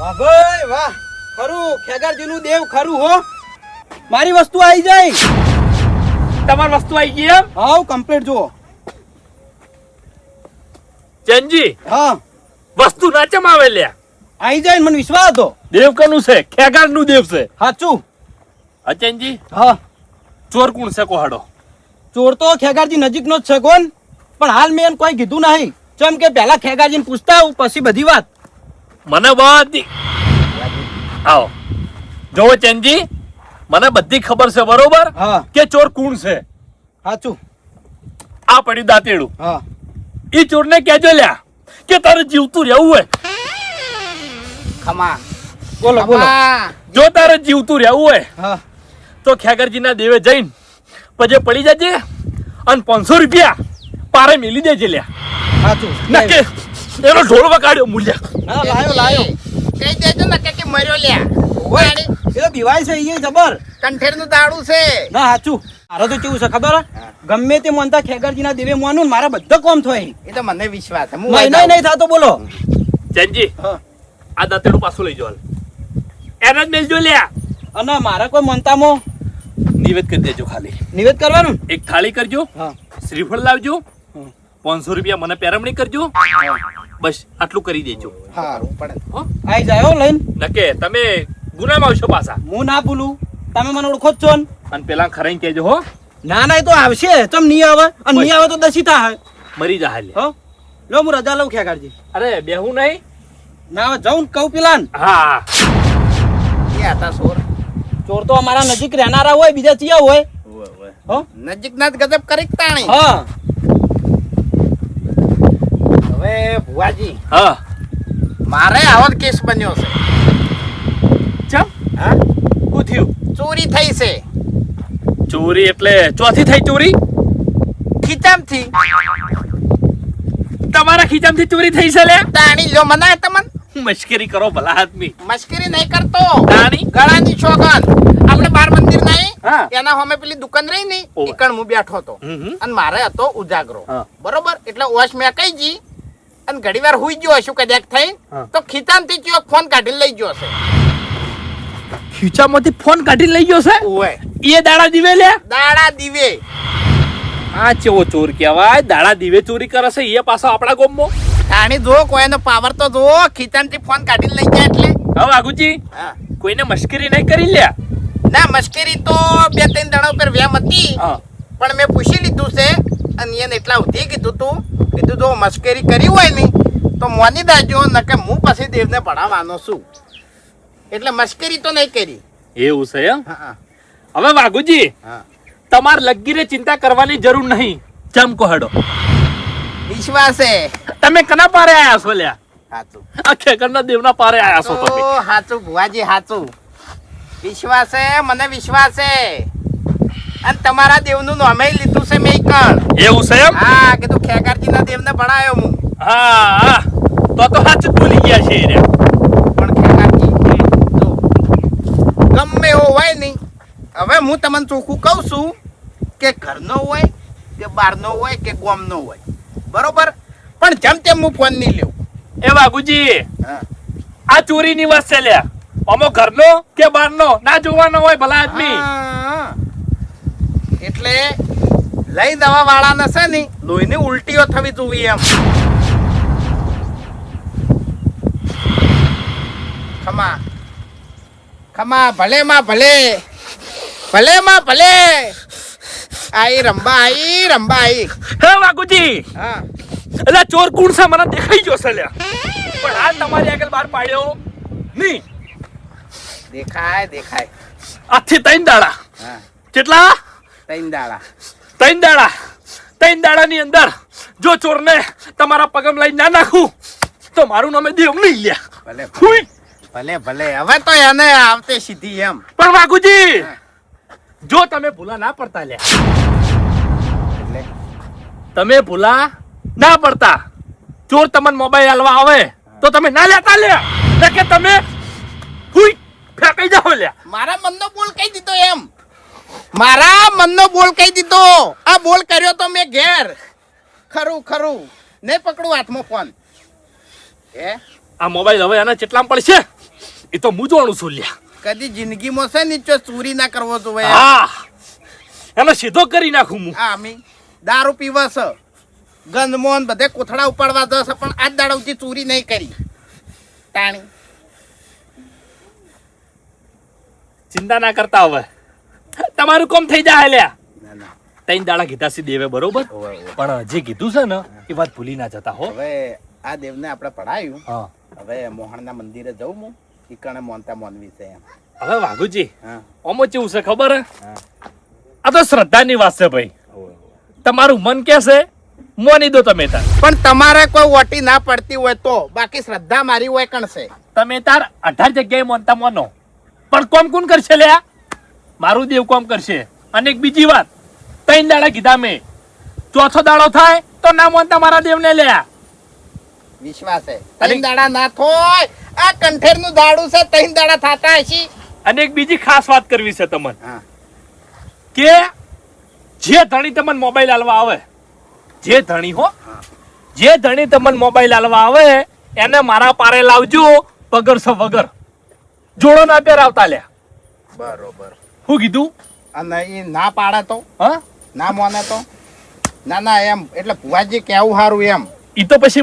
વાહ ભાઈ વાહ, ખરું ખેગારજીનું દેવ ખરું હો. મારી વસ્તુ આવી જાય. તમારી વસ્તુ આવી ગઈ એમ? હાવ કમ્પ્લીટ જુઓ. ચેનજી હા વસ્તુ ના ચમ આવે લ્યા? આવી જાય મને વિશ્વાસ હતો. દેવ કનું છે? ખેગાર નું દેવ છે. સાચું. અચેનજી હા ચોર કોણ છે કોહાડો? ચોર તો ખેગારજી નજીકનો જ છે કોણ, પણ હાલ મેં કોઈ કીધું નહીં. ચમ કે પહેલા ખેગારજીને પૂછતા આવું પછી બધી વાત. મને બધી આવો જોવો ચેનજી, મને બધી ખબર છે બરોબર હા કે ચોર કોણ છે. સાચું. આ પડ્યું દાંતેડું. હા ઈ ચોર ને કહેજો લ્યા કે તારે જીવતું રહેવું હોય. ખમા બોલો બોલો. જો તારે જીવતું રહેવું હોય હા તો ખેગરજી ના દેવે જઈને પછી પડી જજે અને 500 રૂપિયા પારે મેલી દેજે લ્યા. સાચું. નકે એનો ઢોળ વગાડ્યો મૂલ્યા. હા લાયો લાયો. કહી દેજો ને કે મર્યો લ્યા. ઓય એ તો બીવાય છે એ જબર. કંઠેર નું દાડું છે. ના સાચું. મારે તો કેવું છે ખબર હે? ગમે તે મોનતા ખેગારજીના દેવે મોનું ને મારા બધા કોમ થાય. એ તો મને વિશ્વાસ છે. મહિનો નહીં થતો બોલો. ચેનજી હા. આ દાંતેડું પાછું લઈ જાવ. એને જ મેલજો લ્યા. અને મારા કોઈ મોનતામાં નિવેદ કરી દેજો ખાલી. નિવેદ કરવાનું. એક થાળી કરજો, હા શ્રીફળ લાવજો, હમ. 500 રૂપિયા મને પેરમણી કરજો. બસ આટલું કરી દેજો. હારું પડે. હો? આઈ જાય હો લઈને. નકે તમે ગુનામાં આવશો પાછા. હું ના ભૂલું. તમે મને ઓળખો જ છો ને. અને પેલા ખરાઈને કહેજો હો, ના ના એ તો આવશે. ચમ નહીં આવે અને નહીં આવે તો દસી થાય. મરી જા હાલે. હો લો હું રજા લઉં ખેગારજી. અરે બેહું નહીં. ના આવે જાઉં ને કહું પેલાને. હા એ હતા સોર. ચોર તો અમારા નજીક રહેનારા હોય, બીજા ચિયા હોય. હો નજીક ના જ ગજબ કરી તાણી. હા હવે ભુવાજી હા. મારે આવો જ કેસ બન્યો છે. ચમ હા શું થયું? ચોરી થઈ છે ચોરી એટલે ચોથી થઈ ચોરી? ખીચામથી. તમારા ખીચામાંથી ચોરી થઈ છે લે? તાણી લો મનાય તમન. મશ્કરી કરો ભલા આદમી. મશ્કરી નહીં કરતો. તાણી ગળાની છોગન. આપણે બાર મંદિર નહીં હા. એના સામે પેલી દુકાન રહી ને ઓવે. ઈકણ હું બેઠો હતો હમ. અને મારે હતો ઉજાગરો. હા. બરોબર એટલે ઓશ મેં કહી જી અને ઘડી વાર હુઈ ગયો હશું કદાચ થઈ હા. તો ખીચામથી ચિયો ફોન કાઢી લઈ ગયો છે. ખીચામાંથી ફોન કાઢી લઈ ગયો છે? ઓવે એ દાડા દીવે લે? દાડા દીવે. આ ચેવો ચોર કહેવાય? દાડા દીવે ચોરી કરે છે એ પાછો આપણા ગામમાં? તાણી જો કોઈનો પાવર તો જો ખીચામથી ફોન કાઢી લઈ જાય એટલે. હવે આગુજી હા. કોઈને મશ્કરી નહીં કરી લે. ના મશ્કરી તો 2-3 દાડા ઉપર વ્યામ હતી હા. પણ મેં પૂછી લીધું છે અને એને એટલા ઉધી કીધું જો મશ્કરી કરી હોય ને તો મોની દાજો નકે હું પછી દેવને ભણાવવાનો છું એટલે મશ્કરી તો નહીં કરી. એવું છે એમ? હા હવે વાઘુજી હા તમારે લગીરે ચિંતા કરવાની જરૂર નહીં. ચમકો હેડો. વિશ્વાસ છે. તમે કના પારે આયા છો લ્યા? સાચું આ ખેકરના દેવના પારે આયા છો તમે. સાચું ભુવાજી સાચું. વિશ્વાસ છે મને વિશ્વાસ છે અને તમારા દેવનું નામે લીધું છે મેં કણ. એવું છે એમ? હા કીધું ખેગારજીના દેવને ભણાયો હું. હા હા તો સાચું જ બોલી ગયા છે એ રહ્યા. પણ ખેગારજી જો ગમે એવો હોય નહીં હવે હું તમને ચોખ્ખું કહું છું કે ઘરનો હોય કે બહારનો હોય કે ગામનો હોય બરોબર પણ જેમ તેમ હું ફોન નહીં લેવું. એ વાઘુજી હા આ ચોરીની વાત છે લ્યા. અમો ઘરનો કે બહારનો ના જોવાનો હોય ભલા આદમી. હા. એટલે લઈ દવા વાળાને છે ને લોહીની ઉલટીઓ થવી જોઈએ એમ. ખમા ખમા ભલે માં ભલે ભલે માં ભલે આઈ રંબા આઈ. હે વાઘુજી હા એટલે ચોર કોણ છે મને દેખાઈ ગયો છે લ્યા. પણ હાલ તમારી આગળ બહાર પાડ્યો નહીં. દેખાય દેખાય. આજથી 3 દાડા. હા કેટલા? 3 દાડા. 3 દાડા. 3 દાડાની અંદર જો ચોરને તમારા પગમ લઈ ના નાખું તો મારું નામે દેવ નહીં લ્યા. ભલે હુઈ. ભલે ભલે હવે તો એને આવતે સીધી એમ. પણ વાઘુજી હા. જો તમે ભૂલા ના પડતા લ્યા, એટલે તમે ભૂલા ના પડતા, ચોર તમને મોબાઈલ આલવા આવે તો તમે ના લેતા લ્યા, ને કે તમે હુઈ ફેંકાઈ જાઓ લ્યા. મારા મનનો બોલ કહી દીધો એમ. મારા મનનો બોલ કહી દીધો. આ બોલ કર્યો તો મેં ઘેર. ખરું ખરું ને પકડું હાથમાં ફોન. આ મોબાઈલ હવે આના ચેટલામાં પડશે? એ તો હું જાણું છું લ્યા. કદી જિંદગીમાં છે ને જો ચોરી ના કરવો જોઈએ. હા એનો સીધો કરી નાખું હું. હા અમે દારૂ પીવા છે, ગંદમોન બધે કોથળા ઉપાડવા જશે, પણ આજ દાડવથી ચોરી નહીં કરી. તાણી ચિંતા ના કરતા હવે તમારું કામ થઈ જાય લ્યા. ના ના ત્રણ દાડા કીધા સી દેવે બરોબર, પણ જે કીધું છે ને એ વાત ભૂલી ના જતા હો. હવે આ દેવને આપણે પડાયું. હા હવે મોહણના મંદિરે જવું હું ઈકણે મોનતા મોનવી છે એમ. હવે વાઘુજી હા ઓમો કેવું છે ખબર હે? હા આ તો શ્રદ્ધાની વાત છે ભાઈ. તમારું મન કે છે મોની દો તમે તાર. પણ તમારે કોઈ ઓટી ના પડતી હોય તો, બાકી શ્રદ્ધા મારી હોય કણશે. તમે તાર 18 જગ્યાએ મોનતા મોનો, પણ કોમ કોણ કરશે લ્યા? મારું દેવ કોમ કરશે. અને એક બીજી વાત, 3 દાડા કીધા મેં, ચોથો દાડો થાય તો ના મોનતા મારા દેવને લ્યા. વિશ્વાસ છે. ત્રણ દાડા ના થોય, આ કંઠેરનું દાડું છે, ત્રણ દાડા થાતા હશે. અને એક બીજી ખાસ વાત કરવી છે તમને, હા કે જે ધણી તમને મોબાઈલ આલવા આવે, જે ધણી હો, જે ધણી તમને મોબાઈલ આલવા આવે એને મારા પારે લાવજો વગર સ વગર, જોડો ના પહેરાવતા લ્યા. બરોબર. શું કીધું? અને એ ના પાડે તો, હા ના મોને તો? ના ના એમ એટલે ભુવાજી કેવું સારું એમ. ઈ તો પછી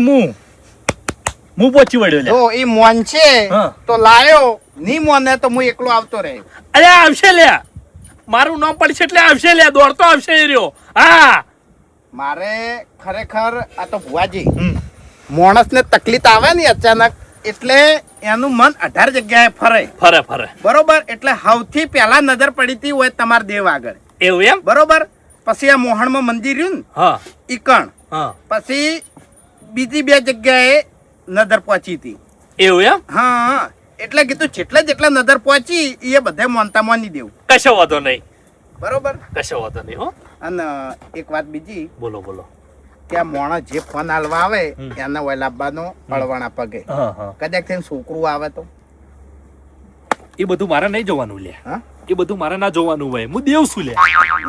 હું પહોંચી વળ્યો લ્યા. જો એ મોન છે હા. તો લાયો, ની મોને તો હું એકલો આવતો રહ્યો. અરે આવશે લ્યા, મારું નામ પડશે એટલે આવશે લ્યા, દોડતો આવશે એ રહ્યો. હા મારે ખરેખર આ તો ભુવાજી માણસને તકલીફ આવે ને અચાનક, એટલે એનું મન 18 જગ્યાએ ફરે. ફરે ફરે બરોબર. એટલે સૌથી પહેલા નજર પડીતી હોય તમાર દેવ આગળ. એવું એમ? બરોબર. પછી આ મોહણમાં મંદિર રહ્યું ને હા ઈકણ, હા પછી બીજી 2 જગ્યાએ નજર પહોંચી હતી. એવું એમ? હા એટલે કીધું જેટલા નજર પહોંચી એ બધે મોનતા મોની દેવું. કશો વાંધો નહીં, બરોબર. કશો વાંધો નહીં હો. અને એક વાત બીજી, બોલો બોલો. કે આ મોણસ જે ફોન હાલવા આવે એને હોય લાવવાનો અળવાના પગે. હા હા કદાચ થઈને છોકરું આવે તો એ બધું મારે નહીં જોવાનું લે. હા એ બધું મારે ના જોવાનું હોય. હું દેવ છું લે.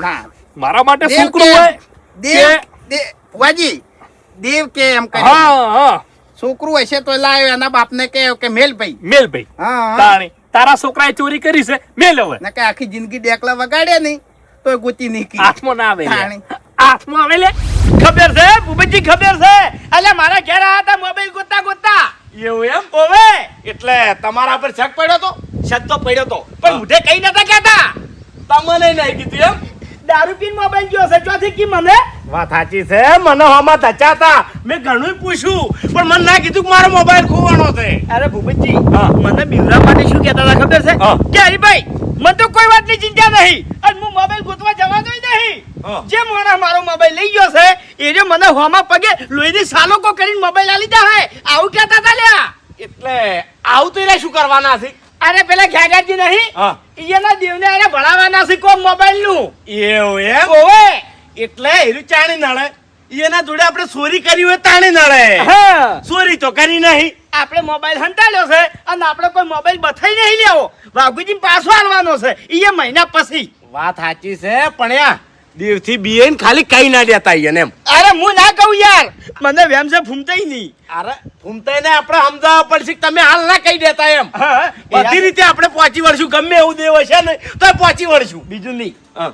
ના મારા માટે દેવ છોકરું કે? હોય. દેવ દેવ વાજી દેવ કે એમ કહે. હા હા છોકરું હશે તો લાવ્યો, એના બાપને કહે કે મેલ ભાઈ. મેલ ભાઈ. હા તાણી તારા છોકરાએ ચોરી કરી છે, મેલ હવે. ના કે આખી જિંદગી ડેકલા વગાડ્યા નહીં તો ગોતી નીકળી. હાથમાં ના આવે લે. તાણી. હાથમાં આવે લે. ખબર છે ભૂપતજી, ખબર છે? એટલે મારા ઘેર આયા હતા મોબાઈલ ગોતા ગોતા. એવું એમ? ઓવે એટલે તમારા પર શક પડ્યો તો? શક તો પડ્યો તો, પણ પણ મુઢે કઈ નતા કહેતા. તમને નહીં કીધું એમ? દારૂ પીને મોબાઈલ ગયો છે, ચોથી કી મને? વાત સાચી છે, મને હમા ધચા હતા. મેં ઘણું પૂછ્યું પણ મને ના કીધું કે મારો મોબાઈલ ખોવાનો છે. અરે ભૂપતજી, હા. મને બિવરા માટે શું કહેતા હતા ખબર છે? હા. કે હરીભાઈ, મને તો કોઈ વાતની ચિંતા નહીં, અને હું મોબાઈલ ગોતવા જવાનો જ નહીં. હા. જે માણસ મારો મોબાઈલ લઈ ગયો છે એ જે મને હોમાં પગે લોહીની સાલોકો કરીને મોબાઈલ આલી દે હે, આવું કહેતા હતા લ્યા. એટલે આવું તો એને શું કરવાના છે? અરે પેલા ઘાઘરજી નહીં, હા. એના દેવને એને ભણાવવાના છે કોમ મોબાઈલ નું. એવું એમ? ઓવે. એટલે એનું ચાણી નડે, એના જોડે આપણે ચોરી કરી હોય તાણી નડે. હા, ચોરી તો કરી નહીં. આપણે મોબાઈલ હંતાડ્યો છે અને આપણે કોઈ મોબાઈલ બથાઈ નહીં લેવો, વાઘુજી પાછો આલવાનો છે એ મહિના પછી. વાત સાચી છે, પણ યા દેવથી બીએ ખાલી કઈ ના દેતા એને એમ. અરે હું ના કહું યાર, મને વેમ છે ફૂમતાઈ નહીં. અરે ફૂમતાઈને આપણે સમજાવવા પડશે કે તમે હાલ ના કહી દેતા એમ. હા, બધી રીતે આપણે પહોંચી વળશું, ગમે એવું દેવ હશે ને તો પહોંચી વળશું. બીજું નહીં, હા.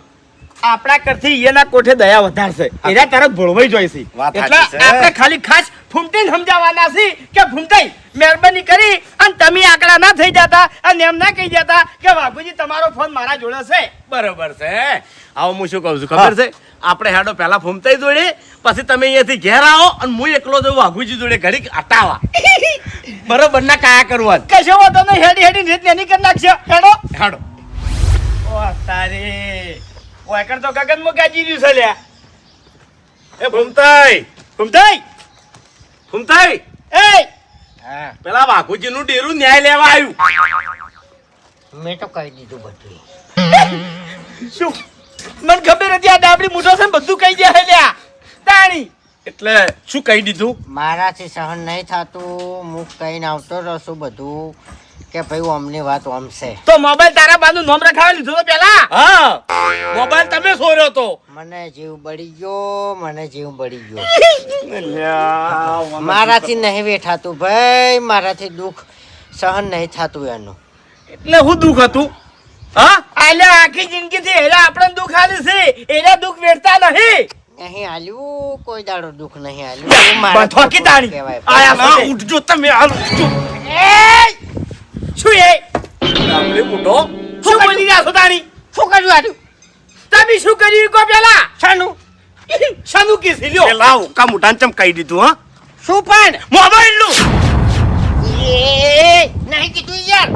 આપણા કરથી એના કોઠે દયા વધારશે, એના તરફ ભોળવાઈ જોઈશે. વાત એટલે સાચી છે. આપણે ખાલી ખાસ ફૂમતાઈને સમજાવવાના છે કે ફૂમતાઈ મહેરબાની કરી અને તમે આકડા ના થઈ જતા અને એમ ના કહી જતા કે વાઘુજી તમારો ફોન મારા જોડે છે. બરોબર છે. આવો હું શું કહું છું ખબર છે? આપણે હેડો પહેલા ફૂમતાઈ જોડે, પછી તમે અહીંયાથી ઘેર આવો અને હું એકલો જઉં વાઘુજી જોડે ઘડીક હટાવા. બરોબર ના કાયા કરવા. કશો વાંધો નહીં, હેડી હેડી રીત એની કરી નાખશે. હેડો. હેડો. ઓ તારે ઓયકણ તો ગગનમાં ગાજી રહ્યું છે લ્યા. એ ફૂમતાઈ, ફૂમતાઈ, ફૂમતાઈ, એ હા પેલા વાઘુજી નું ડેરું ન્યાય લેવા આવ્યું. મેં તો કહી દીધું બધું. શું મને ખબર હતી આ ડાબડી મૂઠો છે ને બધું કહી દે લ્યા. તાણી એટલે શું કહી દીધું? મારાથી સહન નહીં થતું, હું કહીને આવતો રહું બધું કે ભાઈ અમની વાત ઓમ છે. તો મોબાઈલ તારા બાનું નામ રખાવા લીધો તો પેલા. હા, મોબાઈલ તમે સોર્યો તો. મને જીવ બળી ગયો, મને જીવ બળી ગયો. મારાથી નહીં વેઠાતું ભાઈ, મારાથી દુઃખ સહન નહીં થતું એનું. એટલે હું દુઃખ હતું હા આલ્યા આખી જિંદગીથી એલા આપણે દુઃખ આલ્યું છે એલા દુઃખ વેડતા નહીં નહીં આલ્યું, કોઈ દાડો દુઃખ નહીં આલ્યું. એ મારા બથોકી ખોટું તાણી કહેવાય. આયા ના ઉઠજો તમે હાલ ઉઠજો શું એ આપણે ઉઠો શું બોલી રહ્યા છો તાણી શું કર્યું આલ્યું? તમે શું કર્યું કો પેલા શાનું? શાનું કેસ લ્યો પેલા ઓકા મુઠાન ચમ કહી દીધું હા શું પણ? મોબાઈલ નું એ નહીં કીધું યાર.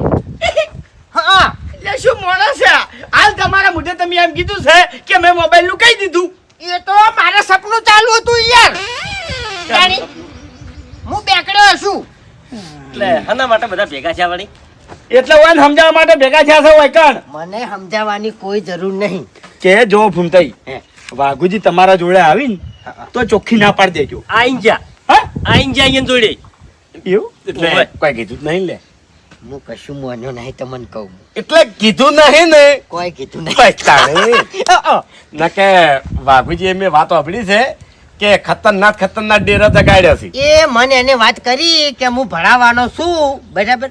હા એટલે શું માણસ છે હાલ તમારા મુઢે તમે એમ કીધું છે કે મેં મોબાઈલ નું કહી દીધું એ તો મારે સપનું ચાલુ હતું યાર. જાણી હું બેકડ્યો છું. એટલે આના માટે બધા ભેગા થયા વળી એટલે ઓને સમજાવવા માટે ભેગા થયા છે ઓય કણ મને સમજાવવાની કોઈ જરૂર નહીં. કે જો ફૂમતાઈ વાઘુજી તમારા જોડે આવીને તો ચોખ્ખી ના પાડી દેજો આઈન જા હા આઈન જા અહીંયા જોડે એવું એટલે કોઈ કીધું જ નહીં લે હું કશું માન્યો નહીં તમને કહું. એટલે કીધું નહીં ને કોઈ કીધું નહીં. પૈસાને ના કે વાઘુજી મેં વાત સાંભળી છે કે ખતરનાક ડેરા જગાડ્યા છે એ મને એને વાત કરી કે હું ભણાવવાનો છું બરાબર,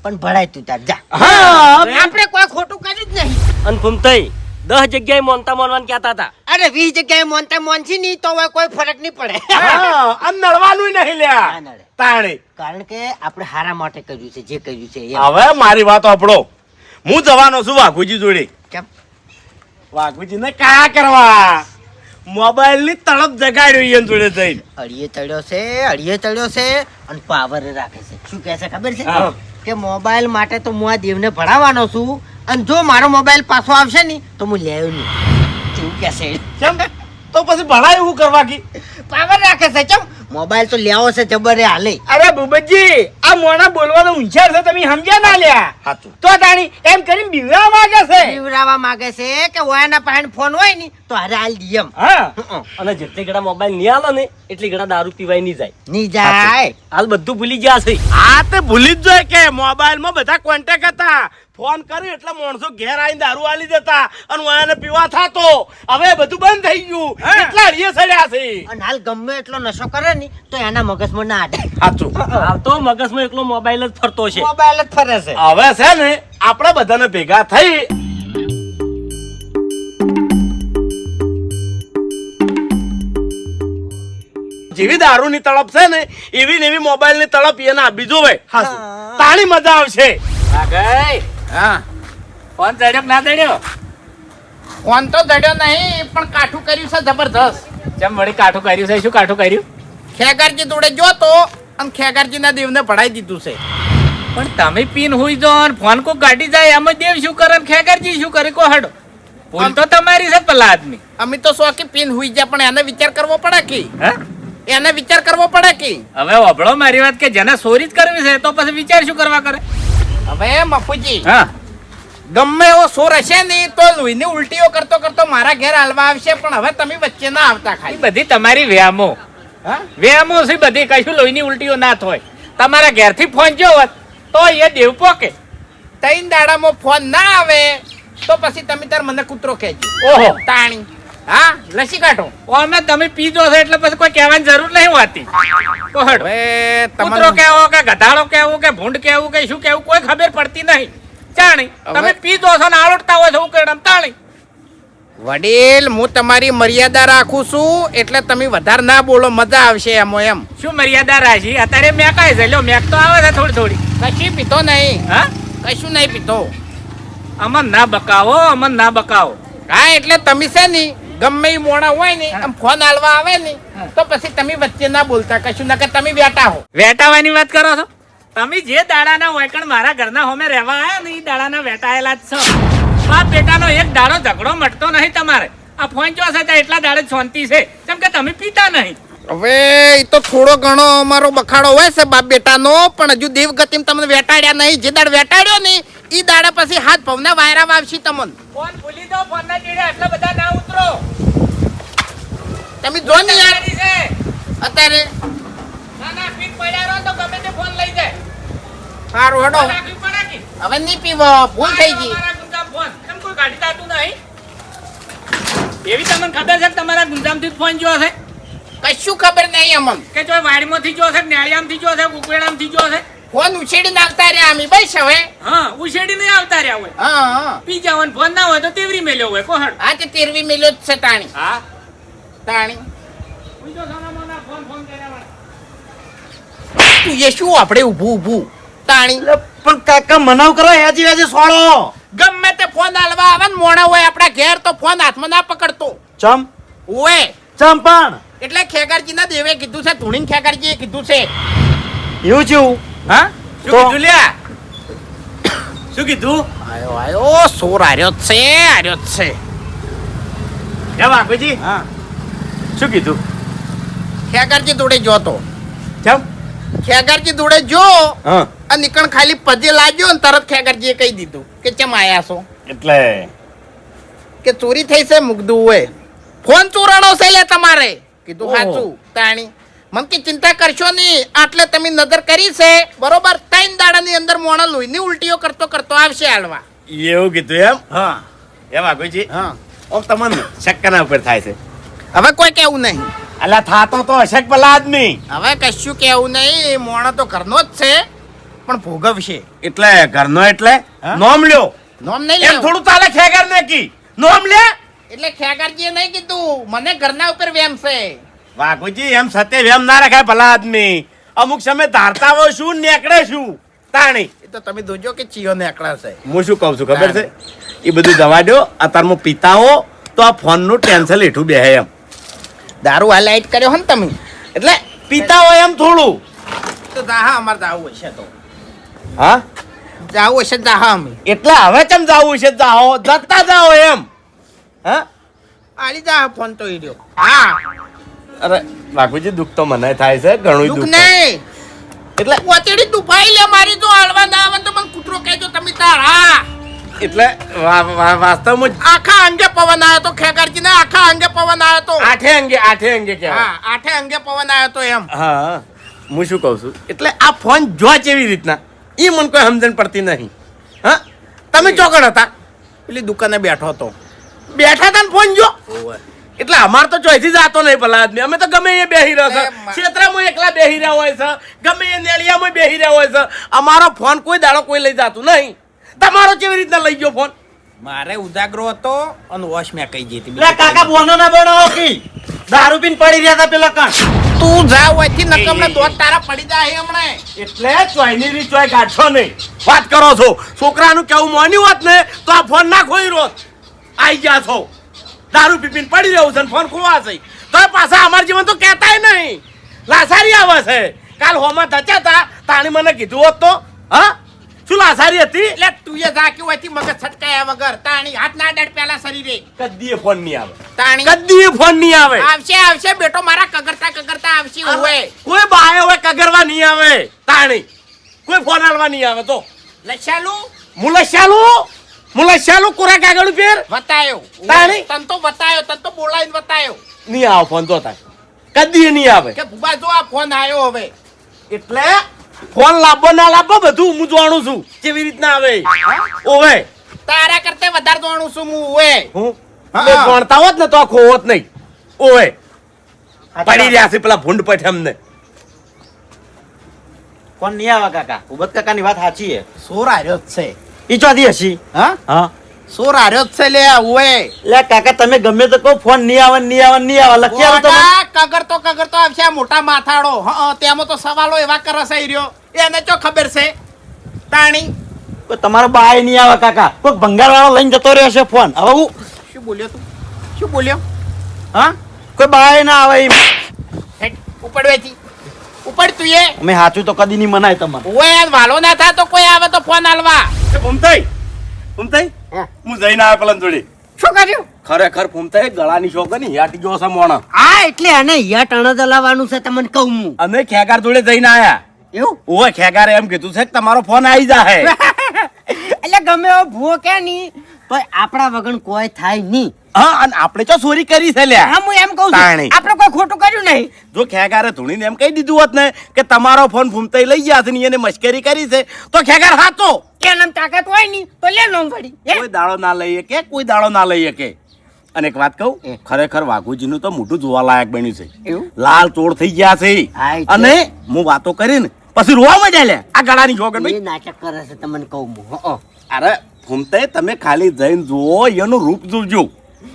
પણ ભણાય તું તાર જા. હા આપણે કોઈ ખોટું કર્યું જ નહીં. અને ફૂમતાઈ 10 જગ્યાએ મોનતા મોનવાન કહેતા હતા અરે 20 જગ્યાએ મોનતા મોનસી નહીં તો હવે કોઈ ફરક નહીં પડે. હા આમ નડવાનું નહીં લ્યા ના નડે. તાણે કારણ કે આપણે હારા માટે કર્યું છે જે કર્યું છે એ. હવે મારી વાત સાંભળો હું જવાનો છું વાઘુજી જોડે કેમ? વાઘુજી ને કા કરવા મોબાઈલ ની તળપ જગાડ્યો એમ જોડે જઈને અડીએ ચડ્યો છે અને પાવર રાખે છે. શું કહે છે ખબર છે હા. કે મોબાઈલ માટે તો હું આ દેવને ભણાવવાનો છું અને જો મારો મોબાઈલ પાછો આવશે ને તો હું લેવ નહીં. શું કહે છે? કેમ તો પછી ભણાય એવું કરવા કી પાવર રાખે છે. કેમ? મોબાઈલ તો લેવો છે જબરે હાલે. અરે ભૂપતજી આ મોણા બોલવાનો ઊંચાર છે તમે સમજ્યા ના લ્યા સાચું તો તાણી એમ કરીને બીવરા માંગે છે પીવરાવા માંગે છે કે ઓયાના પાસે ફોન હોય ને તો હારે હાલ દી એમ. હા અને જેટલી ઘડા મોબાઈલ નહીં આલો ને એટલી ઘડા દારૂ પીવાય નહીં જાય નહીં જાય. હાલ બધું ભૂલી ગયા છે આ તે ભૂલી જ જાય કે મોબાઈલ માં બધા કોન્ટેક્ટ હતા ફોન કર્યો એટલે માણસો ઘેર આવીને દારૂ આલી દેતા અને વાયાને પીવા થાતો હવે બધું બંધ થઈ ગયું એટલા હળીએ સડ્યા છે અને હાલ ગમે એટલો નશો કરે ને તો એના મગજમાં ના આડે. સાચું હાલ તો મગજમાં એકલો મોબાઈલ જ ફરતો છે મોબાઈલ જ ફરે છે. હવે છે ને આપણે બધાને ભેગા થઈ જેવી દારૂ ની તળપ છે ને એવી ને એવી મોબાઈલ ની તળપ એને આપી જોવે તાણી મજા આવશે હા ફોન ચડ્યો ના ચડ્યો ફોન તો જડ્યો નહીં પણ કાઠું કર્યું છે જબરદસ્ત. જેમ વળી કાઠું કર્યું છે શું કાઠું કર્યું ખેગારજી જોડે જોતો અને ખેગારજી ના દેવને ભણાઈ દીધું છે. પણ તમે પીન હુઈ જો ને ફોન કો કાઢી જાય એમાં દેવ શું કરે ને ખેગરજી શું કરે કો હડો ભૂલ તો તમારી છે પેલા આદમી અમે તો શોખી પીન હુઈ જાય પણ એને વિચાર કરવો પડે કે હે એને વિચાર કરવો પડે કે હવે વભળો મારી વાત કે જેને ચોરી જ કરવી છે તો પછી વિચાર શું કરવા કરે હવે મફુજી હા ગમે એવો સોર હશે ને તો લોહીની ઉલટીઓ કરતો કરતો મારા ઘેર હાલવા આવશે પણ હવે તમે વચ્ચે ના આવતા એ ખાલી. બધી તમારી વ્યામો હા વ્યામો છે બધી કશું લોહીની ઉલટીઓ ના થાય તમારા ઘેરથી ફોન જો હોત તો એ દેવ પોકે ત્રણ દાડામાં ફોન ના આવે તો પછી તમે તાર મને કૂતરો કહેજો. ઓહો તાણી હા લસી કાઢો. અમે તમે પીધો છો એટલે પછી કોઈ કહેવાની જરૂર નહીં હોતી કોહડ હવે કૂતરો તમને કેવો કે ગધાડો કેવું કે ભૂંડ કેવું કે શું કેવું કોઈ ખબર પડતી નહીં જાણી તમે પીધો છો ને આળોટતા હોય છો ઉકેડમ તાણી વડીલ હું તમારી મર્યાદા રાખું છું એટલે તમે વધારે ના બોલો મજા આવશે એમાં એમ. શું મર્યાદા રાશી અત્યારે મેકાય છે લ્યો મેક તો આવે છે થોડી થોડી કશું પીતો નહીં હા કશું નહીં પીતો. અમન ના બકાવો અમન ના બકાવો હા એટલે તમે છે ને ગમે એ મોણા હોય ને આમ ફોન હાલવા આવે ને તો પછી તમે વચ્ચે ના બોલતા કશું ના કે તમે બેઠા હો. વેટાવાની વાત કરો છો તમે જે દાડાના વૈકણ મારા ઘરના હોમે રહેવા આયા ને એ દાડાના વેટાયેલા જ છો બાપ બેટાનો એક દાડો ઝઘડો મટતો નહીં તમારે આ ફોન જો છે એટલા દાડે શાંતિ છે કેમ કે તમે પીતા નહીં હવે એ તો થોડો ઘણો અમારો બખાડો હોય છે બાપ બેટાનો પણ હજુ દેવગતિમ તમને વેટાડ્યા નહીં. જે દાડ વેટાડ્યો ને એ દાડા પછી હાથ ભવના વાયરા વાવશી તમને. ફોન ભૂલી દો ફોન ના ચીડે એટલા બધા ના ઉતરો તમે જો ને યાર છે અત્યારે ના ના પીટ પડ્યા રહો તો ગમે તે ફોન લઈ જાય સારું હેડો રાખવી પડે કે હવે નહીં પીવો ભૂલ થઈ ગઈ. તમારા ગુંજામ ફોન કેમ કોઈ કાઢી તાતું નહીં એવી તમને ખબર છે કે તમારા ગુંજામથી જ ફોન જોયો છે કશું ખબર નહીં અમન. કે જો વાડીમાંથી જો છે નેળિયામથી જો છે ઉકવેડામથી જો છે ફોન ઉછેડીને આવતા રહ્યા અમે બસ હવે. હા ઉછેડી નહીં આવતા રહ્યા હોય હા પી જવાનો ફોન ના હોય તો તેવરી મેલ્યો હોય કોહડ આ તે 13મી મિલ્યો જ છે તાણી. હા તાણી બીજો સામાનોના ફોન કર્યા હોય. તું એ શું આપણે ઊભું તાણી પણ કાકા મનાવ કરો હેજી હેજી સોળો ગમે તે ફોન આલવા આવે ને મોણા હોય આપણા ઘેર તો ફોન હાથમાં ના પકડતો. ચમ ઓએ ચમ પણ એટલે ખેગારજીના દેવે કીધું છે, ધૂણીને ખેગારજીએ કીધું છે. એવું છું હા શું તો- કીધું લ્યા શું કીધું આયો સોર આર્યો જ છે. હે વાઘુજી હા શું કીધું ખેગારજી જોડે જો તો ચમ ખેગારજી જોડે જો હા અને નીકળ ખાલી પજે લાગ્યો ને તરત ખેગારજીએ કહી દીધું કે ચમ આયા છો એટલે કે ચોરી થઈ છે મુગદું હોય ફોન ચોરાણો છે લે તમારે કીધું ઓહો. સાચું તાણી મન કે ચિંતા કરશો નહીં આટલે તમે નજર કરી છે બરોબર 3 દાડાની અંદર મોણા લોહીની ઉલટીઓ કરતો આવશે હાલવા. એવું કીધું એમ હા હે વાઘુજી હા ઓમ તમને શક્કરના ઉપર થાય છે હવે કોઈ કેવું નહીં, અલા થાતો તો હશે જ ભલા આદમી હવે કશું કેવું નહીં. મોણો તો ઘરનો જ છે પણ ભોગવશે. એટલે ઘરનો એટલે હા? નોમ લ્યો નોમ નહીં એમ લેવું. થોડું ચાલે ખેગર ને કી નોમ લે એટલે ખેગારજીએ નહીં કીધું, મને ઘરના ઉપર વેમ છે. વાઘુજી એમ સત્ય વેમ ના રખાય ભલા આદમી અમુક સમય ધારતા હોય શું નેકડે શું તાણી એ તો તમે જોજો કે ચિયો ને આકડા છે. હું શું કહું છું ખબર છે એ બધું દવા દો અત્યારમાં પીતા હો તો આ ફોનનું ટેન્શન હેઠું બેહે એમ દારૂ હાઇલાઇટ કર્યો હો ને તમે એટલે પીતા હોય એમ થોડું તો જાહા અમારે જાવું હશે તો હા જાવું હશે જાહા અમે એટલે હવે કેમ જાવું છે જાઓ જતા જાઓ એમ હા આલી જાહા ફોન તો ઈ રહ્યો. હા અરે બાપુજી દુઃખ તો મને થાય છે ઘણું દુઃખ દુઃખ થાય. નહીં એટલે ઓચડી દુભાઈ લે મારી જો હાલવા ના આવે તો મને કૂતરો કહેજો તમે તાર. હા એટલે વાસ્તવમાં જ આખા અંગે પવન આવ્યો તો ખેગારજી ને આખા અંગે પવન આવ્યો તો. આઠે અંગે કહેવાય હા 8 અંગે પવન આવ્યો તો એમ. હા હું શું કહું છું એટલે આ ફોન જો કેવી રીતના એ મને કોઈ સમજણ પડતી નહીં હા તમે ચોકડ હતા પેલી દુકાને બેઠો હતો. બેઠા હતા ને ફોન જો એટલે અમાર તો ચોઈથી જાતો નહીં ભલા આદમી અમે તો ગમે એ બેહી રહ્યો છે ક્ષેત્રમાં એકલા બેહી રહ્યા હોય છે ગમે એ નેળિયામાં બેહી રહ્યા હોય છે અમારો ફોન કોઈ દાડો કોઈ લઈ જાતું નહીં તમારો કેવી રીતના લઈ ગયો ફોન મારે ઉજાગરો હતો અને વોશ મેં કહી દીધી. લે કાકા બોનો ના બનાવો કી દારૂ પીને પડી રહ્યા હતા પેલા કણ તું જા ઓયથી નકમને દોત તારા પડી જાય હમણે. એટલે ચોઈની રીત ચોય કાઢશો નહીં વાત કરો છો છોકરાનું કેવું મોન્યું હોત ને તો આ ફોન ના ખોઈ રોત આઈ ગયા છો દારૂ પીપીને પડી રહ્યું છે ને ફોન ખોવા છે તો પાછા અમાર જીવન તો કહેતાય નહીં લાસારી આવે છે કાલ હોમાં ધચ્યા હતા તાણી મને કીધું હોત તો હા શું લાસારી હતી એટલે તું એ જા કે ઓયથી મગજ છટકાયા વગર તાણી હાથ ના ડડ પેલા શરીરે કદીએ ફોન નહીં આવે તાણી કદીએ ફોન નહીં આવે આવશે બેટો મારા કગરતા આવશે ઓવે. કોઈ બાય હોય કગરવા નહીં આવે તાણી કોઈ ફોન આલવા નહીં આવે તો લચ્છાલું મુલસિયાલું કોરા કાગળ ફેર વતાયો તાણી? તન તો વતાયો તન તો બોલાઈને વતાયો નહીં આવે ફોન તો થાય કદી નહીં આવે કે ભૂબા જો આ ફોન આવ્યો હવે. એટલે ફોન લાવવો ના લાવવો બધું હું જાણું છું કેવી રીતના આવે ઓવે તારા કરતે વધારે જાણું છું હું ઓવે. હું હા. બે જાણતા હોત ને તો આ ખોવત નહીં ઓવે પડી રહ્યા છે પેલા ભૂંડ પઠ અમને કોણ નહીં આવે કાકા ઉબત કાકાની વાત સાચી છે સોર આર્યો જ છે. ઈ ચોથી હસી હા હા સોર આર્યો જ છે લે ઓવે. લે કાકા તમે ગમે તો કહો ફોન નહીં આવે લખી આવો તમે કગરતો આવશે આ મોટા માથાડો. હા તેમાં તો સવાલો એવા કરે છે ઈ રહ્યો. એને ચો ખબર છે તાણી કોઈ તમારો બાય નહીં આવે કાકા કોઈ ભંગાર વાળો લઈને જતો રહ્યો છે ફોન હવે હું શું બોલ્યો તું શું બોલ્યો? હા કોઈ બાય ના આવે એમ હેટ ઉપડવેથી ઉપડ તું એ. અમે સાચું તો કદી નહીં મનાય તમારે ઓવે યાર વાલો ના થાય તો કોઈ આવે તો ફોન આલવા. ફૂમતાઈ હું જઈને આવ્યો પેલા જોડે શું કર્યું? ખરેખર ફૂમતાઈ ગળાની શોખ ની યાટી ગયો છે મોણા હા એટલે આને યા ટણ દલાવાનું છે તમને કહું હું. અમે ખેગાર જોડે જઈને આયા એવું ઓવે ખેગારે એમ કીધું છે કે તમારો ફોન આવી જાહે એટલે ગમે એવો ભૂવો કે નહીં પણ આપણા વગર કોઈ થાય નહીં. હા અને આપણે તો ચોરી કરી છે લ્યા હા હું એમ કહું તાણી. છું આપણે કોઈ ખોટું કર્યું નહીં. જો ખેગારે ધૂણીને એમ કહી દીધું હોત ને કે તમારો ફોન ફૂમતાઈ લઈ ગયા છે ને એને મશ્કરી કરી છે તો ખેગાર હાચો એનામ તાકાત હોય નહીં તો લે નો પડી કોઈ દાડો ના લઈ શકે કોઈ દાડો ના લઈ શકે અને એક વાત કહું ખરેખર વાઘુજીનું તો મોઢું જોવા લાયક બન્યું છે એવું? લાલ ચોળ થઈ ગયા છે હા, એટલે? અને હું વાતો કરીને પછી રોવા માંડ્યા લે આ ગાળાની જોગન એ નાટક કરે છે તમને કહું હું હો અરે ફૂમતે તમે ખાલી જઈને જુઓ એનું રૂપ જોજો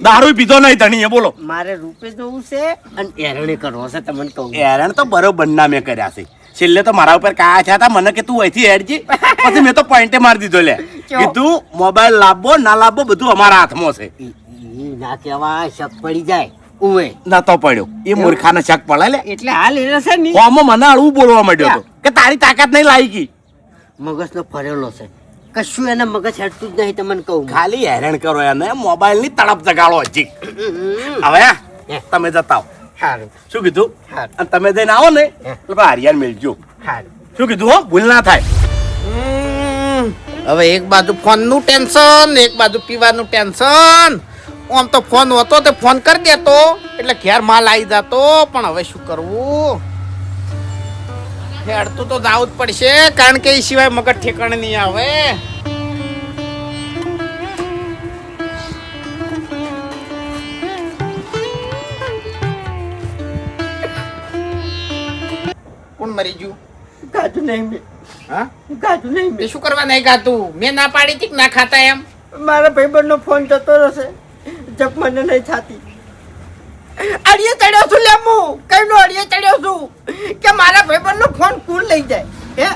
દારૂ પીધો નહીં ધણીએ બોલો મારે રૂપે જોવું છે અને એરણે કરવો છે તમને કહું હેરાન તો બરોબર ના મેં કર્યા છે છેલ્લે તો મારા ઉપર કાયા થયા હતા મને કે તું અહીંથી હેડજી પછી મેં તો પોઈન્ટે મારી દીધો લે કીધું મોબાઈલ લાવવો ના લાવવો બધું અમારા હાથમાં છે ઈ ના કહેવાય શક પડી જાય ઉવે ના તો પડ્યો એ મૂર્ખાને શક પડે લે એટલે હાલ એને છે ને કોમો મને અળવું બોલવા માંડ્યો હતો કે તારી તાકાત નહીં લાયકી મગજનો ફરેલો છે કશું એના મગજ હેડતું જ નહીં તમને કહું ખાલી હેરાન કરો એને મોબાઈલ ની તડપ જગાડો હજી હવે તમે જતાઓ સારું શું કીધું હા. અને તમે જઈને આવો ને એટલે હારિયાન મેળજો સારું શું કીધું હો ભૂલ ના થાય હવે એક બાજુ ફોન નું ટેન્શન એક બાજુ પીવાનું ટેન્શન આમ તો ફોન હોતો તો ફોન કરી દેતો એટલે ઘેર માલ આવી જતો પણ હવે શું કરવું હેડતું તો જાવું જ પડશે કારણ કે એ સિવાય મગજ ઠેકાણે નહીં આવે કોણ મરી ગયું ગાતું નહીં મેં હા ગાતું નહીં એ શું કરવા નહીં ગાતું મેં ના પાડી હતી કે ના ખાતા એમ મારા ભાઈબંધનો ફોન જતો રહેશે જપ મને નહીં થાતી અડિયે ચડ્યો છું લે હું કઈનો અડિયે ચડ્યો છું કે મારા ભાઈબંધનો ફોન કુલ લઈ જાય હે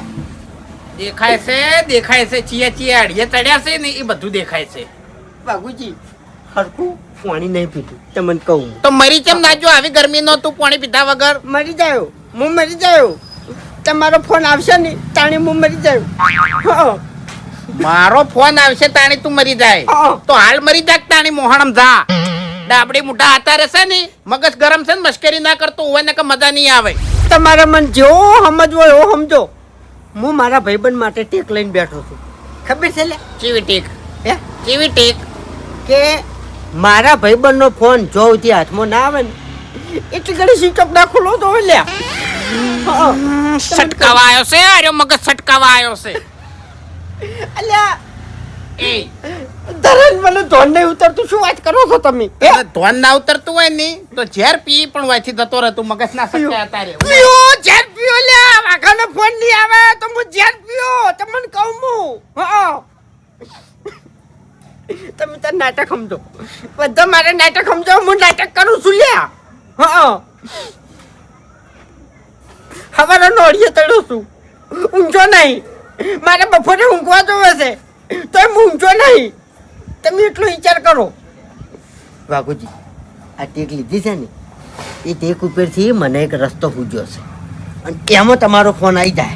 દેખાય છે ચીએ અડીએ ચડ્યા છે ને એ બધું દેખાય છે બાબુજી હરખું પાણી નહીં પીતું તમને કહું તો મરી કેમ નાજો આવી ગરમી નો તું પાણી પીધા વગર મરી જાયો હું મરી જાયો તમારો ફોન આવશે ને તાણી હું મરી જાયો મારો ફોન આવશે તાણી તું મરી જાય હા. તો હાલ મરી જા કે તાણી મોહણમ જા ડાબડી મોટા હાથા રહેશે ને મગજ ગરમ છે ને મશ્કરી ના કરતો હોય ને કે મજા નહીં આવે તમારા મન જેવો સમજવો એવો સમજો હું મારા ભાઈબંધ માટે ટેક લઈને બેઠો છું ખબર છે લે ચીવી ટેક હે ચીવી ટેક કે મારા ભાઈબંધનો ફોન જો સુધી હાથમાં ના આવે ને એટલી ઘડી સ્વિચ ઓફ ના ખુલ્લો તો હોય લ્યા સટકાવા આવ્યો છે અરે મગજ સટકાવા આવ્યો છે અલ્યા એ ધરન મને ધોન નહીં ઉતરતું શું વાત કરો છો તમે એટલે ધોન ના ઉતરતું હોય ને તો ઝેર પી પણ વાયથી જતો રહેતું મગજ ના સટકાય તારે પીઓ ઝેર પીઓ લ્યા વાઘાનો ફોન નહીં આવે તો હું ઝેર પીઓ તમને કહું હું હા તમે તાર નાટક સમજો બધા મારે નાટક સમજો હું નાટક કરું છું લ્યા હા હવારનો અડીએ તળ્યો છું ઊંઘો નહીં મારે બપોરે ઊંઘવા જોવે છે તો હું ઊંઘો નહીં તમે એટલો વિચાર કરો વાઘુજી આ ટેક લીધી છે ને એ ટેક ઉપરથી મને એક રસ્તો સૂજ્યો છે અને એમાં તમારો ફોન આવી જાય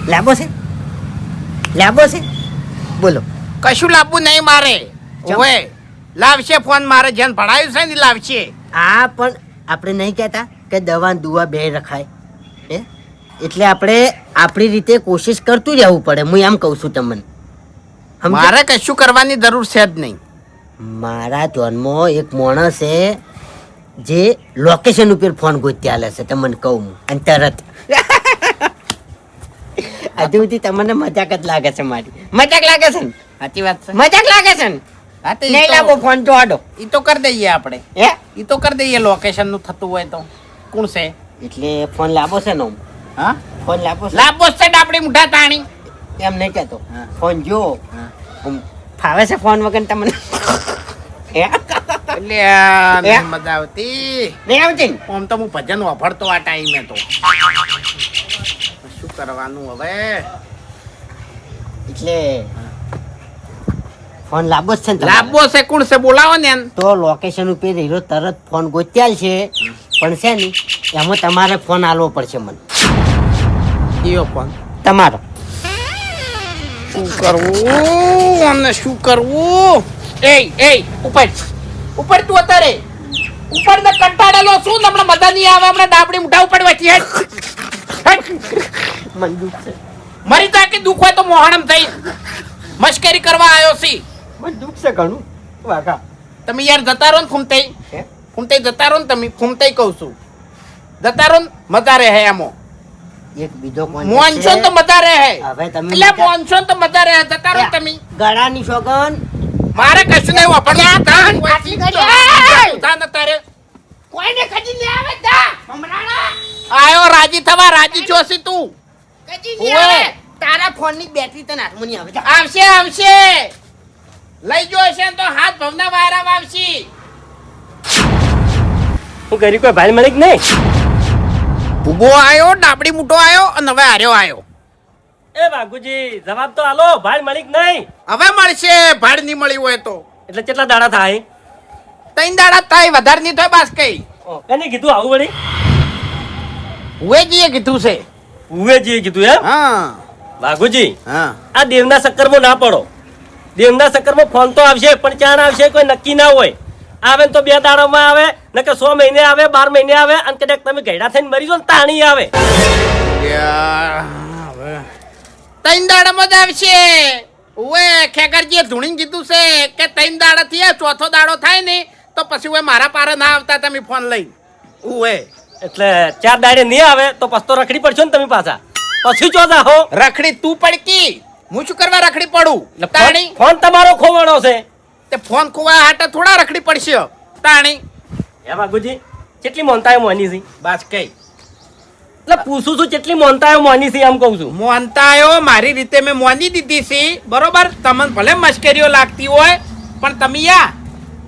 લાંબો છે બોલો કશું લાવવું નહીં મારે ઓવે લાવશે ફોન મારે જેન ભણાવ્યું છે ને લાવશે આ પણ આપણે નહીં કહેતા કે દવા ને દુવા બે રખાય હે એટલે આપણે આપણી રીતે કોશિશ કરતું રહેવું પડે હું એમ કહું છું તમને સમજ્યા? મારે કશું કરવાની જરૂર છે જ નહીં મારા ધ્યાનમાં એક માણસ છે જે લોકેશન ઉપર ફોન ગોતી આલે છે તમને કહું હું અને તરત હજુ સુધી તમને મજાક જ લાગે છે મારી મજાક લાગે છે ને સાચી વાત છે મજાક લાગે છે ને હા તો નહીં લાવો ફોન તો આડો ઈ તો કરી દઈએ આપણે હે ઈ તો કરી દઈએ લોકેશન નું થતું હોય તો કોણ છે એટલે ફોન લાવો છે ને આમ? હા ફોન લાવો છે લાભો છે આપણી મુઠા તાણી એમ નહીં કહેતો હા. ફોન જો હા. આમ ફાવે છે ફોન વગર તમને હે? એટલે આ નહીં મજા આવતી નહીં આવતી ને? આમ તો હું ભજન વાપરતો આ ટાઈમે તો શું કરવાનું હવે એટલે ફોન લાવો જ છે ને તમારે? લાભો છે કોણ છે બોલાવો ને એને. તો લોકેશન ઉપર હીરો તરત ફોન ગોત્યાલ છે પણ છે ને એમાં તમારે ફોન આલવો પડશે મને ઈયો ફોન તમારો શું કરવું અને શું કરવું એ ઉપર ઉપર તું અત્યારે ઉપર ને કંટાળેલો શું ને હમણાં મજા નહીં આવે હમણાં ડાબડી મુઠા ઉપર વચ્ચે હેડ મને દુઃખ છે મરી તા કે દુખ હોય તો મોહણમ થઈ મશ્કરી કરવા આવ્યો છી મને દુઃખ છે ઘણું વાઘા તમે યાર જતા રહો ને ફૂમતાઈ હે? ફૂમતાઈ જતા રહો ને તમે ફૂમતાઈ કહું છું જતા રહો ને મજા રહે એમો એક બીજો ફોન મોનસૂન તો મજા રહે હવે તમે એટલે મોનસૂન તો મજા રહે જતા રહો તમે ગળાની સોગન મારે કશું નહીં વાપરવાનું તાન આટલી ઘડી. તાન તારે કોઈને કદી નહીં આવે તા હમણાં આયો રાજી થવા રાજી ચોસી તું કચી ઓવે. આવે તારા ફોનની બેટરી તને હાથમાં નહીં આવે જા. આવશે આવશે લઈ જો હશે ને તો હાથ ભવના વાયરામાં આવશે. હું કરી કોઈ ભાઈ મળી નહીં. ભૂગો આયો ડાબડી મૂઠો આયો અને હવે હાર્યો આયો. એ વાઘુજી જવાબ તો આલો, ભાઈ મળી નહીં. હવે મળશે ભાડ નહીં મળી હોય તો એટલે કેટલા દાડા થાય? 3 દાડા થાય વધારે નહીં થાય બાસ કઈ. એને કીધું આવું વળી? હુએજીએ કીધું છે. ઉવેજીએ કીધું એમ? હા વાઘુજી હા આ દેવના ચક્કરમાં ના પડો. દેવના ચક્કરમાં ફોન તો આવશે પણ ચાણ આવશે કોઈ નક્કી ના હોય. આવે ને તો 2 દાડામાં આવે, ન કે 100 મહિને આવે, 12 મહિને આવે, અને કદાચ તમે ગયડા થઈને મરી જાઓ ને તાણી આવે. હવે 3 દાડામાં જ આવશે. ઓએ ખેકરજીએ ધૂણીને કીધું છે કે 3 દાડા થી ચોથો દાડો થાય ને તો પછી ઓએ મારા પારે ના આવતા તમે ફોન લઈ. ઓએ એટલે 4 દાડે નહીં આવે તો પછી તો રખડી પડશો ને તમે પાછા. પછી ચો જાહો. રખડી તું પડકી હું શું કરવા રખડી પડું તાણી. ફોન તમારો ખોવાણો છે. તે ફોન ખોવા હાટે થોડા રખડી પડશે તાણી. હે વાઘુજી કેટલી મોનતાયો મોની છે? બસ કઈ એટલે પૂછું છું કેટલી મોનતાયો મોની છે એમ કહું છું. મોનતા આવ્યો મારી રીતે મેં મોની દીધી છે બરોબર. તમને ભલે મશ્કરીઓ લાગતી હોય પણ તમે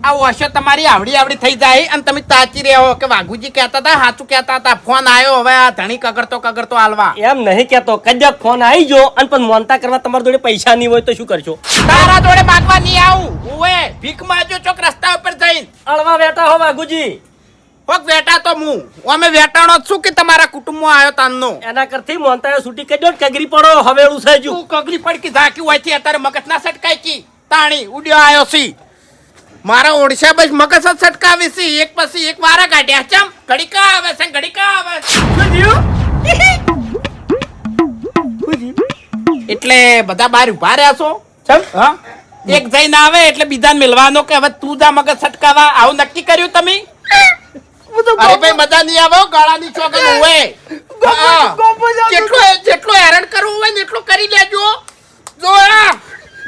આ વર્ષો તમારી આવડી થઈ જાય અને તમે તાચી રહ્યો કે વાઘુજી કહેતા હતા સાચું કહેતા હતા. ફોન આવ્યો હવે આ ધણી કગરતો હાલવા. એમ નહીં કેતો, કદાચ ફોન આવી જો અને પણ મોનતા કરવા તમારા જોડે પૈસા નહીં હોય તો શું કરશો? તારા જોડે માગવા નહીં આવું. ઓએ ભીખ માંગજો ચોક રસ્તા ઉપર જઈને. અળવા બેઠા હો વાઘુજી. પગ વેટા તો હું અમે વેટાણો જ છું કે તમારા કુટુંબમાં આવ્યો તાનનો. એના કરતી મોનતાયો છૂટી કરજો ને કગરી પડો હવે ઉસાઈજુ. તું કગરી પડકી ઝાકી હોય છે અત્યારે મગજ ના સટકાય કી તાણી ઉડ્યો આવ્યો છે. મારા ઓડિશા બસ મગજ જ સટકાવી છે. એક પછી એક વારા કાઢ્યા. ચમ ઘડીકા આવે છે ઘડીકા આવે એટલે બધા બાર ઉભા રહ્યા છો. હા એક જઈને આવે એટલે બીજાને મિલવાનો કે હવે તું જા મગજ સટકાવા. આવું નક્કી કર્યું તમે? અરે ભાઈ મજા નહીં આવે ગાળાની ચોગન હોય. જેટલો હેરાન કરવું હોય ને એટલું કરી લેજો. જો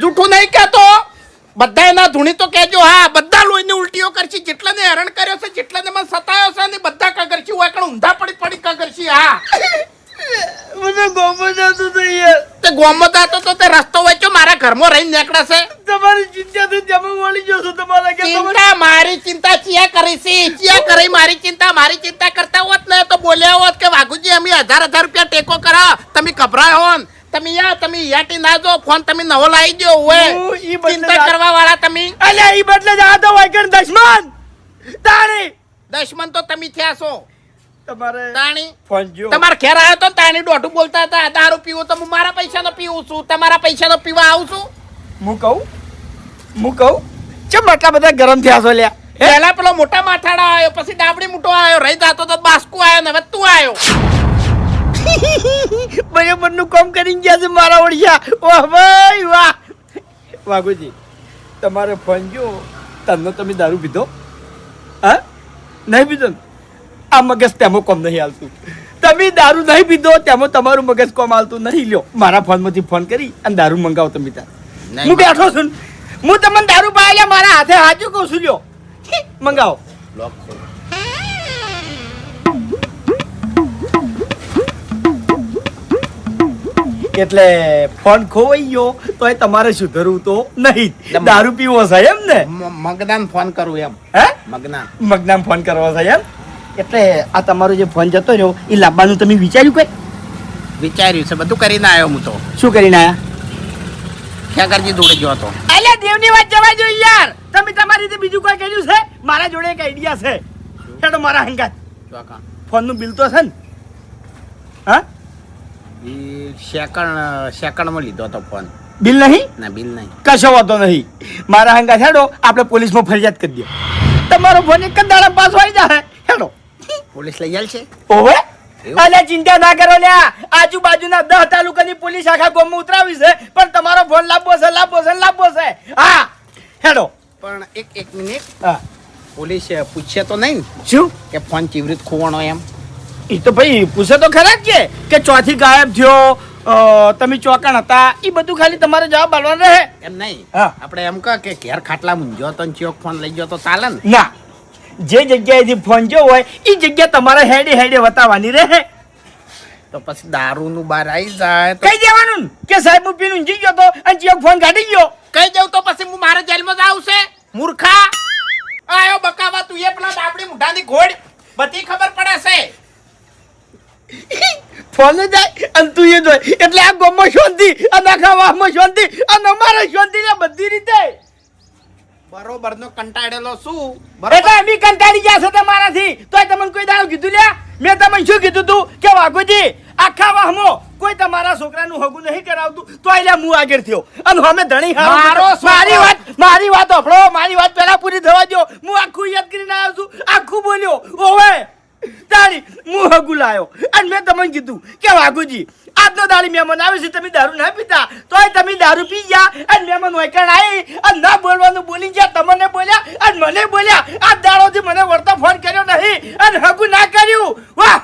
જૂઠું નહીં કહેતો. બધા એના ધૂણી તો કહેજો. હા બધા લોહીની ઉલટીઓ કરશે. જેટલાને હેરાન કર્યો છે જેટલાને મને સતાયો છે ને બધા કગરશી હોય કારણ ઊંધા પડી કગરશી. હા મને ગોમો જતું તો યાર. તે ગોમો જાતો તો તે રસ્તો વચ્ચે મારા ઘરમાં રહીને નીકળે છે. તમારી ચિંતાથી જમા મળી જશો તમારા કે ચિંતા મારી ચિંતા ચિયા કરી છે ચિયા કરી મારી ચિંતા કરતા હોત ને તો બોલ્યા હોત કે વાઘુજી અમે 1000 રૂપિયા ટેકો કરા. તમે ગભરાયો હો ને તમે યાટી ના જો ફોન તમે નવો લાવી દો. ઓએ ચિંતા કરવા વાળા તમે. અલ્યા ઈ બદલે જ આ તો વાયકણ દશમન તાણી દશમન તો તમે થયા છો તમારે તાણી. ફોન જો તમારા ઘેર આવ્યો તો તાણી દોઢું બોલતા હતા દારૂ પીવો તો હું મારા પૈસાનો પીવું છું. તમારા પૈસાનો પીવા આવું છું. હું કહું ચમ આટલા બધા ગરમ થયા છો લ્યા? પહેલા પેલો મોટા માથાડા આવ્યો પછી ડાબડી મોટો આવ્યો રહી જાતો તો બાસ્કુ આવ્યો ને હવે તું આવ્યો. બરાબર નું કામ કરીને ગયા છે મારા ઓડિયા. વાહ ભાઈ વાહ. વાઘુજી તમારે ફોન જો તને તમે દારૂ પીધો? હા નહીં પીધો ને? આ મગજ તેમાં કોમ નહીં હાલતું. તમે દારૂ નહીં પીધો તેમાં તમારું મગજ કોમ હાલતું નહીં. લ્યો મારા ફોનમાંથી ફોન કરી અને દારૂ મંગાવો તમે તાર. હું બેઠો છું હું તમને દારૂ પાડ્યા મારા હાથે હાજુ કહું છું. લ્યો મંગાવો. એટલે ફોન ખોવાઈ ગયો તો એ તમારે સુધરવું તો નહીં. દારૂ પીવો છે એમ ને? મગનાન ફોન કરું એમ. હે મગનાન ફોન કરવો છે એમ? એટલે આ તમારો જે ફોન જતો રહ્યો એ લાવવાનું તમે વિચાર્યું કઈ? વિચાર્યું છે બધું કરીને આવ્યો હું તો. શું કરીને આયા? ખેકરજી જોડે ગયો હતો. અલ્યા દેવની વાત જવા જો યાર. તમે તમારી રીતે બીજું કોઈ કર્યું છે? મારા જોડે એક આઈડિયા છે. હેડો મારા હંગાત. ફોન નું બિલ તો છે ને? હા સેકન્ડમાં લીધો હતો ફોન. બિલ નહીં? ના બિલ નહીં. કશો વાંધો નહીં. મારા હંગાત હેડો આપણે પોલીસમાં ફરિયાદ કરી દો. તમારો ફોન એક જ દાડા પાસ આવી જાય. હેડો પોલીસ લઈ જાય છે. ઓવે અલ્યા ચિંતા ના કરો લ્યા. આજુબાજુના 10 તાલુકાની પોલીસ આખા ગામમાં ઉતરાવી છે પણ તમારો ફોન લાવવો છે. હા હેડો. પણ એક મિનિટ હા પોલીસ પૂછશે તો નહીં શું કે ફોન ચીવી રીતે ખોવાનો એમ? એ તો ભાઈ પૂછે તો ખરા જ કે ચોથી ગાયબ થયો, તમે ચોકણ હતા, એ બધું ખાલી તમારે જવાબ આલવાનો રહે. એમ નહીં. હા. આપણે એમ કહે કે ઘેર ખાટલા મૂંઝ્યો તો ચોક ફોન લઈ ગયો તો ચાલે ને? ના, જે જગ્યાએથી ફોન જો હોય એ જગ્યા તમારે હેડે બતાવવાની રહે. તો પછી દારૂનું બહાર આવી જાય તો કઈ દેવાનું કે સાહેબ હું પીને ઊંઘી ગયો તો અને ચિયો ફોન કાઢી ગયો. કહી દઉં તો પછી હું મારા જેલમાં જ આવશે મૂર્ખા. આયો બકાવા તું એ પેલા ડાબડી મુઢાની ઘોડ બધી ખબર પડે છે. ફોન જાય અને તું એ જોય એટલે આ ગામમાં શાંતિ અને આખા વાહમાં શાંતિ અને અમારે શાંતિ ને બધી રીતે. બરોબર નો કંટાળેલો શું એટલે એમ કંટાળી ગયા છો તમારાથી તોય તમને કોઈ દાડો કીધું લ્યા. મેં તમને શું કીધું તું કે વાઘોજી આખા વાહમાં કોઈ તમારા છોકરાનું હગું નહીં કરાવતું તો એટલે હું આગળ થયો અને અમે ધણી મારી વાત હભળો. મારી વાત પહેલા પૂરી થવા દો. હું આખું યાદ કરીને આવ્યો છું. આખું બોલ્યો ઓવે તારી હું હગું લાયો અને મેં તમને કીધું કે વાઘુજી આજનો દાડી મહેમાન આવે છે તમે દારૂ ના પીતા તોય તમે દારૂ પી ગયા અને મહેમાન વૈકણ આવી અને ના બોલવાનું બોલી ગયા. તમને બોલ્યા અને મને બોલ્યા. આ દાડોથી મને વળતો ફોન કર્યો નહીં અને હગું ના કર્યું. વાહ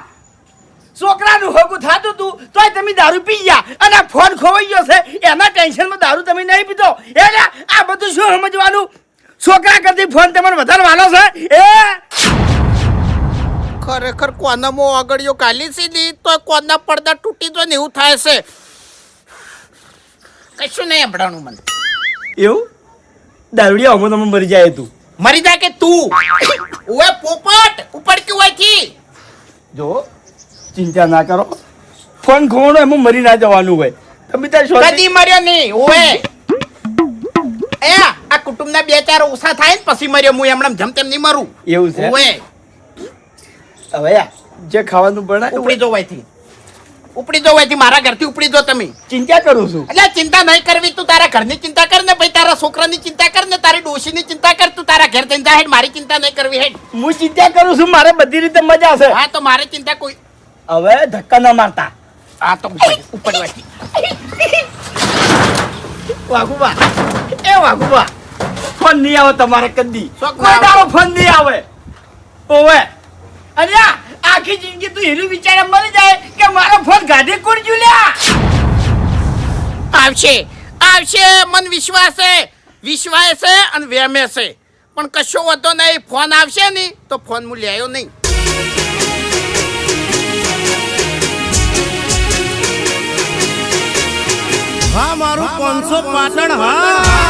છોકરાનું હગું થતું હતું તોય તમે દારૂ પી ગયા અને આ ફોન ખોવાઈ ગયો છે એના ટેન્શનમાં દારૂ તમે નહીં પીતો. એટલે આ બધું શું સમજવાનું? છોકરા કરતી ફોન તમને વધારે વાલો છે એ ખરેખર કોનામાં આગળીઓ કાલી સીધી તો કોના પડદા તૂટી જાય ને એવું થાય છે. કશું નહીં સંભળાણું મને. એવું દારૂડિયા હમણાં તમે મરી જાય તું મરી જાય કે તું ઓએ પોપટ ઉપર ક્યું હોયથી જો ચિંતા ના કરો. ફોન ખોવાનો એમાં મરી ના જવાનું હોય. તમે ત્યાં શોધી કદી મર્યો નહીં. ઓએ એ આ કુટુંબના 2-4 ઓછા થાય ને પછી મર્યો. હું એમણે જમ તેમ નહીં મરું. એવું છે. ઓએ હવે યાર જે ખાવાનું બનાય ઉપડી જો વાયથી ઉપડી જો વાયથી મારા ઘરથી ઉપડી જો તમે. ચિંતા કરું છું. એટલે ચિંતા નહીં કરવી. તું તારા ઘરની ચિંતા કર ને ભાઈ. તારા છોકરાની ચિંતા કર ને તારી ડોશીની ચિંતા કર. તું તારા ઘર જઈને જા હેડ. મારી ચિંતા નહીં કરવી હેડ. હું ચિંતા કરું છું. મારે બધી રીતે મજા છે. હા તો મારે ચિંતા કોઈ. હવે ધક્કા ના મારતા. આ તો ઉપર વાયથી વાઘુબા એ વાઘુબા ફોન નહીં આવે તમારે કદી. શોખ કોઈ ના દાડો ફોન નહીં આવે. ઓવે અને આખી જિંદગી તું હીરું વિચારે મરી જાય કે મારો ફોન ગાઢે કોણ લ્યા. આવશે આવશે મન વિશ્વાસ છે અને વેમે છે પણ કશો વધો નહીં. ફોન આવશે નહીં તો ફોન હું લ્યાયો નહીં. હા મારું 500 પાટણ હા.